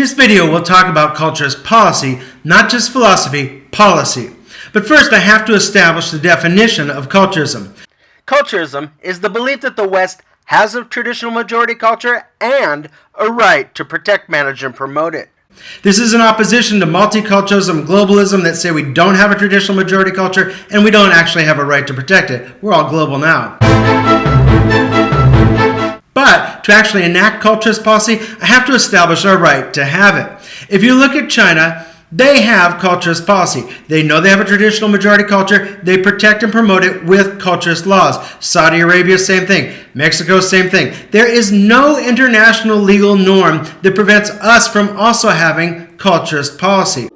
This video will talk about culturist policy, not just philosophy, policy. But first I have to establish the definition of culturism. Culturism is the belief that the West has a traditional majority culture and a right to protect, manage, and promote it. This is in opposition to multiculturalism, globalism that say we don't have a traditional majority culture and we don't actually have a right to protect it. We're all global now. But to actually enact culturist policy, I have to establish our right to have it. If you look at China, they have culturist policy. They know they have a traditional majority culture. They protect and promote it with culturist laws. Saudi Arabia, same thing. Mexico, same thing. There is no international legal norm that prevents us from also having culturist policy.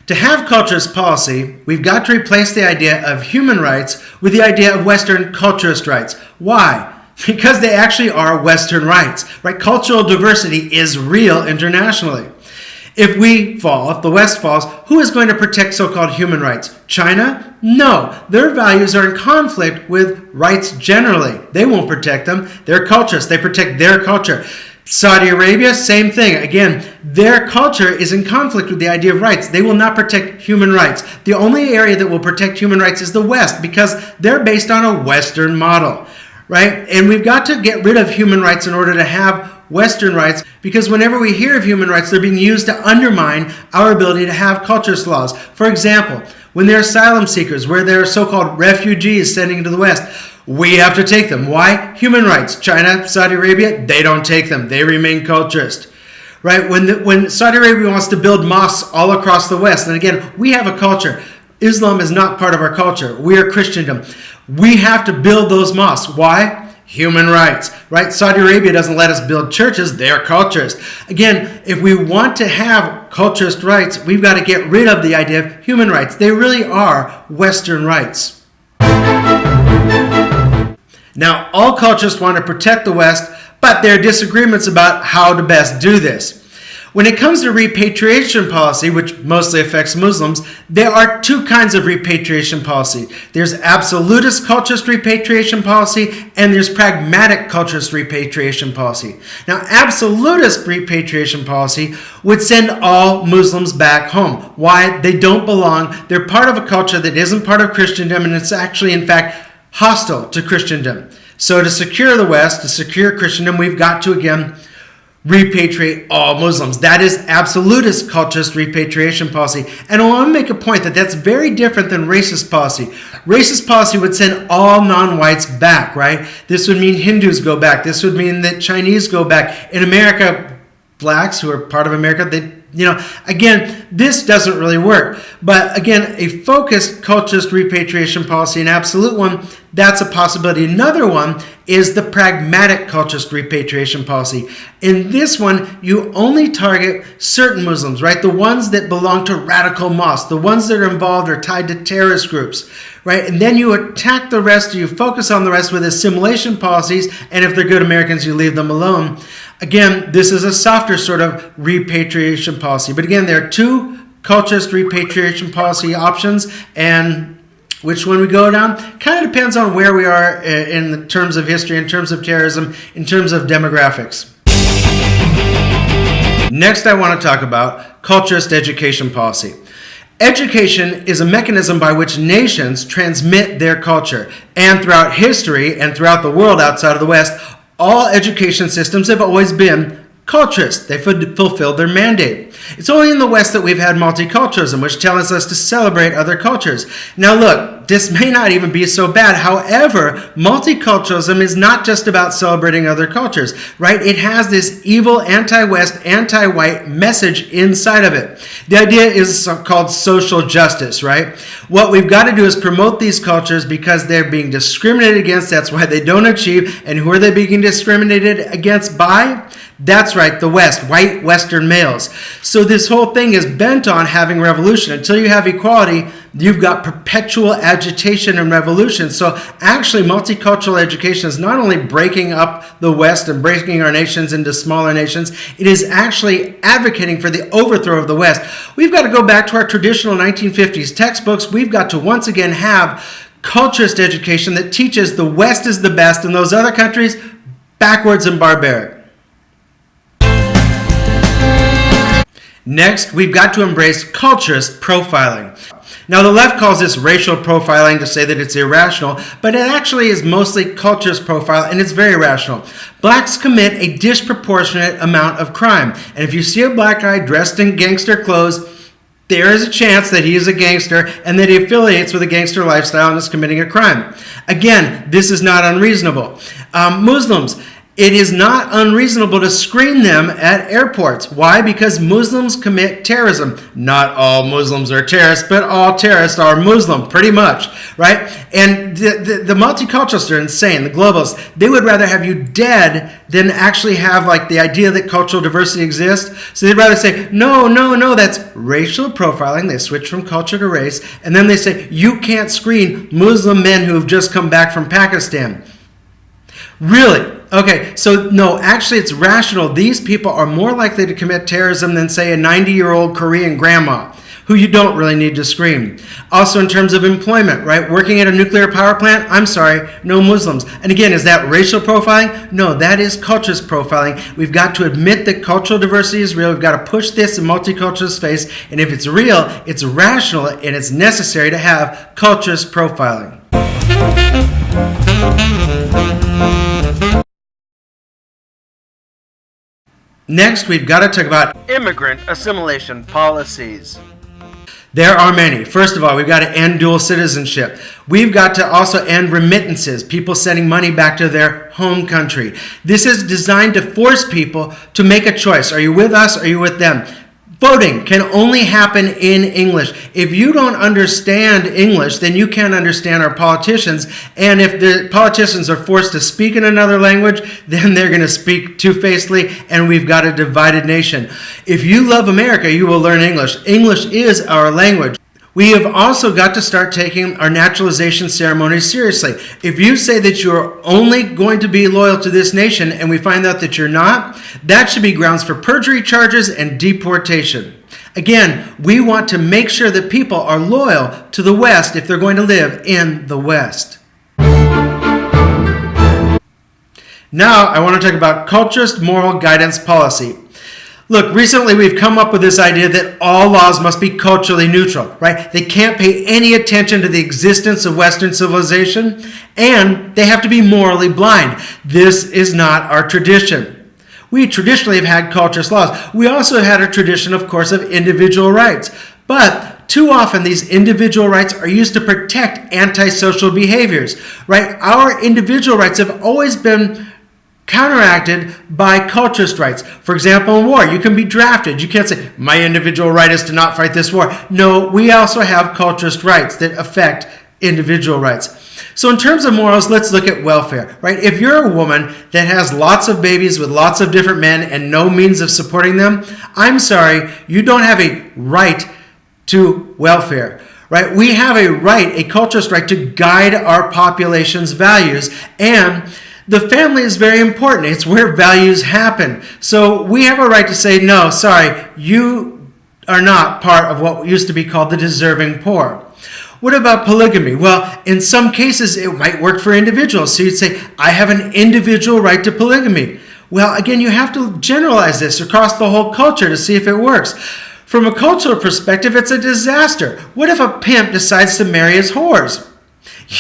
To have culturist policy, we've got to replace the idea of human rights with the idea of Western culturist rights. Why? Because they actually are Western rights, right? Cultural diversity is real internationally. If we fall, if the West falls, who is going to protect so-called human rights? China? No. Their values are in conflict with rights generally. They won't protect them. They're culturists. They protect their culture. Saudi Arabia, same thing. Again, their culture is in conflict with the idea of rights. They will not protect human rights. The only area that will protect human rights is the West because they're based on a Western model, right? And we've got to get rid of human rights in order to have Western rights, because whenever we hear of human rights, they're being used to undermine our ability to have culturist laws. For example, when they're asylum seekers, where they're so-called refugees sending to the West, we have to take them. Why? Human rights. China, Saudi Arabia, they don't take them. They remain culturist. Right? When Saudi Arabia wants to build mosques all across the West, and again, we have a culture. Islam is not part of our culture. We are Christendom. We have to build those mosques. Why? Human rights, right? Saudi Arabia doesn't let us build churches. They're culturist. Again, if we want to have culturist rights, we've got to get rid of the idea of human rights. They really are Western rights. Now, all culturists want to protect the West, but there are disagreements about how to best do this. When it comes to repatriation policy, which mostly affects Muslims, there are two kinds of repatriation policy. There's absolutist culturist repatriation policy, and there's pragmatic culturist repatriation policy. Now, absolutist repatriation policy would send all Muslims back home. Why? They don't belong. They're part of a culture that isn't part of Christendom, and it's actually, in fact, hostile to Christendom. So to secure the West, to secure Christendom, we've got to, again, repatriate all Muslims. That is absolutist culturist repatriation policy. And I want to make a point that that's very different than racist policy. Racist policy would send all non-whites back, right? This would mean Hindus go back. This would mean that Chinese go back. In America, blacks who are part of America, again, this doesn't really work. But again, a focused culturist repatriation policy, an absolute one, that's a possibility. Another one is the pragmatic culturist repatriation policy. In this one, you only target certain Muslims, right? The ones that belong to radical mosques, the ones that are involved or tied to terrorist groups, right? And then you attack the rest, you focus on the rest with assimilation policies, and if they're good Americans, you leave them alone. Again, this is a softer sort of repatriation policy. But again, there are two culturist repatriation policy options, and which one we go down kind of depends on where we are in terms of history, in terms of terrorism, in terms of demographics. Next, I want to talk about culturist education policy. Education is a mechanism by which nations transmit their culture. And throughout history and throughout the world outside of the West, all education systems have always been culturist. They fulfilled their mandate. It's only in the West that we've had multiculturalism, which tells us to celebrate other cultures. Now look, this may not even be so bad. However, multiculturalism is not just about celebrating other cultures, right? It has this evil anti-West, anti-white message inside of it. The idea is called social justice, right? What we've got to do is promote these cultures because they're being discriminated against. That's why they don't achieve. And who are they being discriminated against by? That's right, the West, white Western males. So this whole thing is bent on having revolution. Until you have equality, you've got perpetual agitation and revolution. So actually, multicultural education is not only breaking up the West and breaking our nations into smaller nations, it is actually advocating for the overthrow of the West. We've got to go back to our traditional 1950s textbooks. We've got to once again have culturist education that teaches the West is the best and those other countries backwards and barbaric. Next, we've got to embrace culturist profiling. Now, the left calls this racial profiling to say that it's irrational, but it actually is mostly culturist profile, and it's very rational. Blacks commit a disproportionate amount of crime, and if you see a black guy dressed in gangster clothes, there is a chance that he is a gangster and that he affiliates with a gangster lifestyle and is committing a crime. Again, this is not unreasonable. Muslims, it is not unreasonable to screen them at airports. Why? Because Muslims commit terrorism. Not all Muslims are terrorists, but all terrorists are Muslim, pretty much, right? And the multiculturalists are insane, the globalists. They would rather have you dead than actually have like the idea that cultural diversity exists. So they'd rather say, no, that's racial profiling. They switch from culture to race. And then they say, you can't screen Muslim men who have just come back from Pakistan. Really? Okay, so no, actually it's rational. These people are more likely to commit terrorism than, say, a 90-year-old Korean grandma, who you don't really need to screen. Also in terms of employment, right? Working at a nuclear power plant, I'm sorry, no Muslims. And again, is that racial profiling? No, that is culturist profiling. We've got to admit that cultural diversity is real. We've got to push this in multicultural space. And if it's real, it's rational, and it's necessary to have culturist profiling. Next, we've got to talk about immigrant assimilation policies. There are many. First of all, we've got to end dual citizenship. We've got to also end remittances, people sending money back to their home country. This is designed to force people to make a choice. Are you with us or are you with them? Voting can only happen in English. If you don't understand English, then you can't understand our politicians. And if the politicians are forced to speak in another language, then they're going to speak two-facedly, and we've got a divided nation. If you love America, you will learn English. English is our language. We have also got to start taking our naturalization ceremonies seriously. If you say that you're only going to be loyal to this nation and we find out that you're not, that should be grounds for perjury charges and deportation. Again, we want to make sure that people are loyal to the West if they're going to live in the West. Now, I want to talk about culturist moral guidance policy. Look, recently we've come up with this idea that all laws must be culturally neutral, right? They can't pay any attention to the existence of Western civilization, and they have to be morally blind. This is not our tradition. We traditionally have had culturist laws. We also had a tradition, of course, of individual rights. But too often these individual rights are used to protect antisocial behaviors, right? Our individual rights have always been counteracted by culturist rights. For example, in war, you can be drafted. You can't say, my individual right is to not fight this war. No, we also have culturist rights that affect individual rights. So in terms of morals, let's look at welfare, right? If you're a woman that has lots of babies with lots of different men and no means of supporting them, I'm sorry, you don't have a right to welfare. Right? We have a right, a culturist right, to guide our population's values, and the family is very important. It's where values happen. So we have a right to say, no, sorry, you are not part of what used to be called the deserving poor. What about polygamy? Well, in some cases, it might work for individuals. So you'd say, I have an individual right to polygamy. Well, again, you have to generalize this across the whole culture to see if it works. From a cultural perspective, it's a disaster. What if a pimp decides to marry his whores?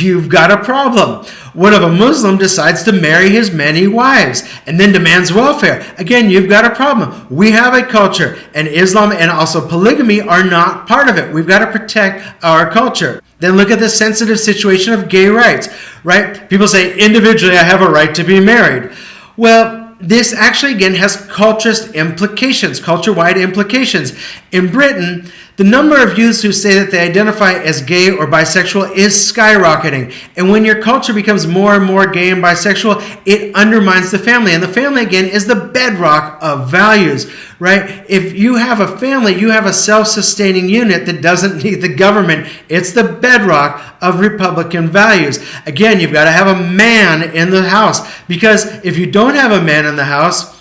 You've got a problem. What if a Muslim decides to marry his many wives and then demands welfare? Again, you've got a problem. We have a culture, and Islam and also polygamy are not part of it. We've got to protect our culture. Then look at the sensitive situation of gay rights, right? People say, individually, I have a right to be married. Well, this actually, again, has culturist implications, culture-wide implications. In Britain, the number of youths who say that they identify as gay or bisexual is skyrocketing. And when your culture becomes more and more gay and bisexual, it undermines the family. And the family, again, is the bedrock of values, right? If you have a family, you have a self-sustaining unit that doesn't need the government. It's the bedrock of Republican values. Again, you've got to have a man in the house, because if you don't have a man in the house,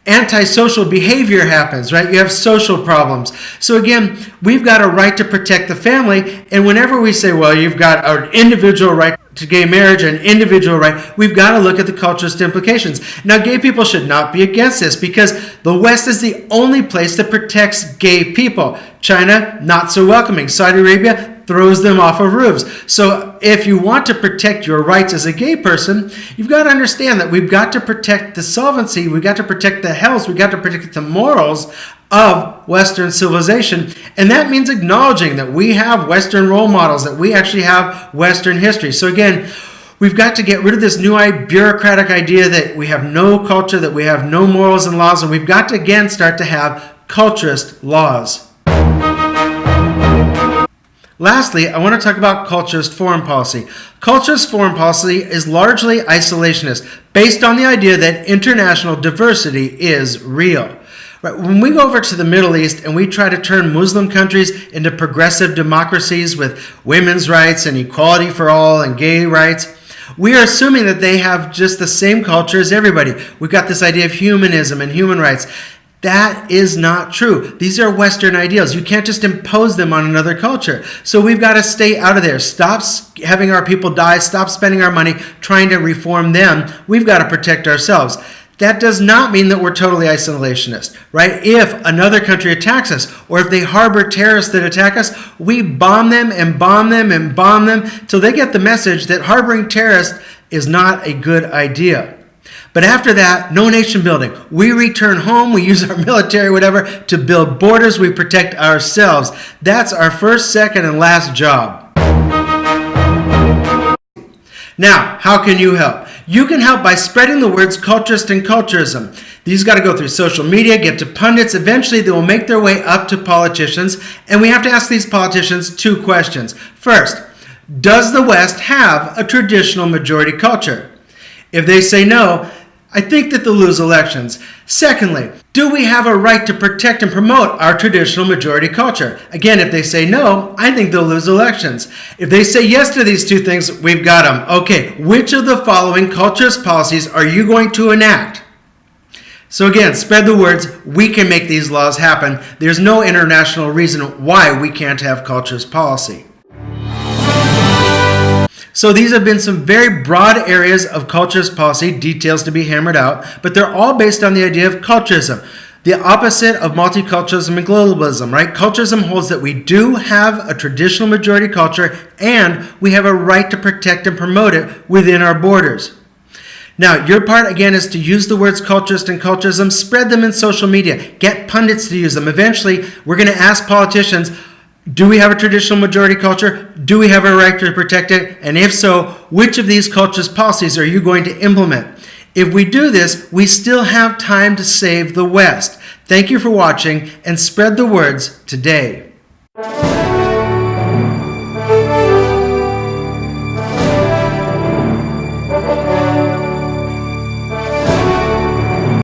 antisocial behavior happens, right? You have social problems. So again, we've got a right to protect the family, and whenever we say, well, you've got an individual right to gay marriage an individual right, we've got to look at the culturist implications. Now, gay people should not be against this because the West is the only place that protects gay people. China, not so welcoming. Saudi Arabia throws them off of roofs. So if you want to protect your rights as a gay person, you've got to understand that we've got to protect the solvency, we've got to protect the health, we've got to protect the morals of Western civilization. And that means acknowledging that we have Western role models, that we actually have Western history. So again, we've got to get rid of this new bureaucratic idea that we have no culture, that we have no morals and laws, and we've got to again start to have culturist laws. Lastly, I want to talk about culturist foreign policy. Culturist foreign policy is largely isolationist, based on the idea that international diversity is real. Right. When we go over to the Middle East and we try to turn Muslim countries into progressive democracies with women's rights and equality for all and gay rights, we are assuming that they have just the same culture as everybody. We've got this idea of humanism and human rights. That is not true. These are Western ideals. You can't just impose them on another culture. So we've got to stay out of there. Stop having our people die. Stop spending our money trying to reform them. We've got to protect ourselves. That does not mean that we're totally isolationist, right? If another country attacks us, or if they harbor terrorists that attack us, we bomb them and bomb them and bomb them till they get the message that harboring terrorists is not a good idea. But after that, no nation building. We return home, we use our military, whatever, to build borders, we protect ourselves. That's our first, second, and last job. Now, how can you help? You can help by spreading the words culturist and culturism. These got to go through social media, get to pundits. Eventually, they will make their way up to politicians. And we have to ask these politicians two questions. First, does the West have a traditional majority culture? If they say no, I think that they'll lose elections. Secondly, do we have a right to protect and promote our traditional majority culture? Again, if they say no, I think they'll lose elections. If they say yes to these two things, we've got them. Okay, which of the following culturist policies are you going to enact? So again, spread the words. We can make these laws happen. There's no international reason why we can't have culturist policy. So these have been some very broad areas of culturist policy, details to be hammered out, but they're all based on the idea of culturism, the opposite of multiculturalism and globalism, right? Culturism holds that we do have a traditional majority culture and we have a right to protect and promote it within our borders. Now, your part, again, is to use the words culturist and culturism, spread them in social media, get pundits to use them. Eventually, we're going to ask politicians, do we have a traditional majority culture? Do we have a right to protect it? And if so, which of these culturist policies are you going to implement? If we do this, we still have time to save the West. Thank you for watching and spread the words today.